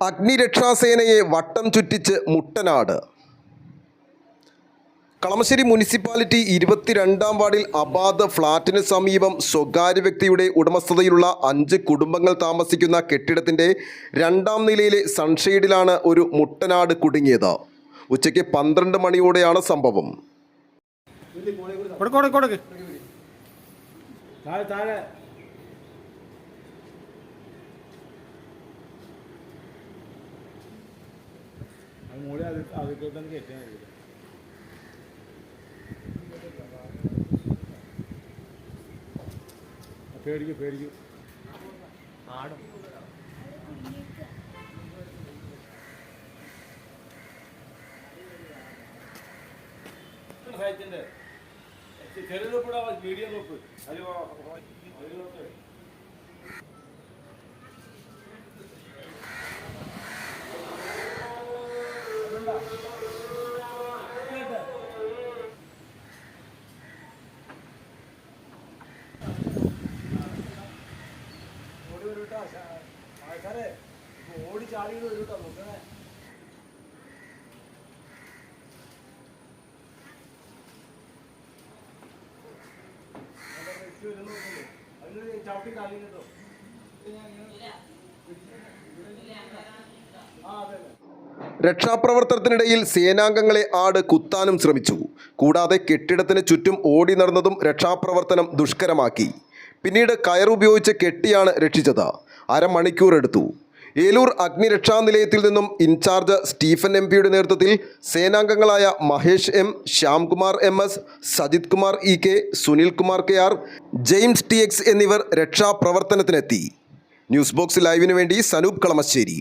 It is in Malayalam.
അഗ്നിരക്ഷാസേനയെ വട്ടം ചുറ്റിച്ച് മുട്ടനാട്. കളമശ്ശേരി മുനിസിപ്പാലിറ്റി 22-ാം വാർഡിൽ അബാദ് ഫ്ളാറ്റിന് സമീപം സ്വകാര്യ വ്യക്തിയുടെ ഉടമസ്ഥതയിലുള്ള 5 കുടുംബങ്ങൾ താമസിക്കുന്ന കെട്ടിടത്തിൻ്റെ 2-ാം നിലയിലെ സൺഷെയ്ഡിലാണ് ഒരു മുട്ടനാട് കുടുങ്ങിയത്. ഉച്ചയ്ക്ക് 12 മണിയോടെയാണ് സംഭവം. പേടിക്കും ആടും ചെറിയ കൂടെ മീഡിയം നോക്ക് ആൾക്കാരെ ഓടി ചാടി വരൂട്ടോ നോക്കണേ. അതിന് ചവിട്ടി കാലിട്ടോ. രക്ഷാപ്രവർത്തനത്തിനിടയിൽ സേനാംഗങ്ങളെ ആട് കുത്താനും ശ്രമിച്ചു. കൂടാതെ കെട്ടിടത്തിന് ചുറ്റും ഓടി നടന്നതും രക്ഷാപ്രവർത്തനം ദുഷ്കരമാക്കി. പിന്നീട് കയറുപയോഗിച്ച് കെട്ടിയാണ് രക്ഷിച്ചത്. അരമണിക്കൂർ എടുത്തു. ഏലൂർ അഗ്നിരക്ഷാ നിലയത്തിൽ നിന്നും ഇൻചാർജ് സ്റ്റീഫൻ എംപിയുടെ നേതൃത്വത്തിൽ സേനാംഗങ്ങളായ Mahesh M, Shyamkumar MS, Sajith Kumar EK, Sunil Kumar KR, James TX എന്നിവർ രക്ഷാപ്രവർത്തനത്തിനെത്തി. ന്യൂസ് ബോക്സ് ലൈവിന് വേണ്ടി സനൂപ് കളമശ്ശേരി.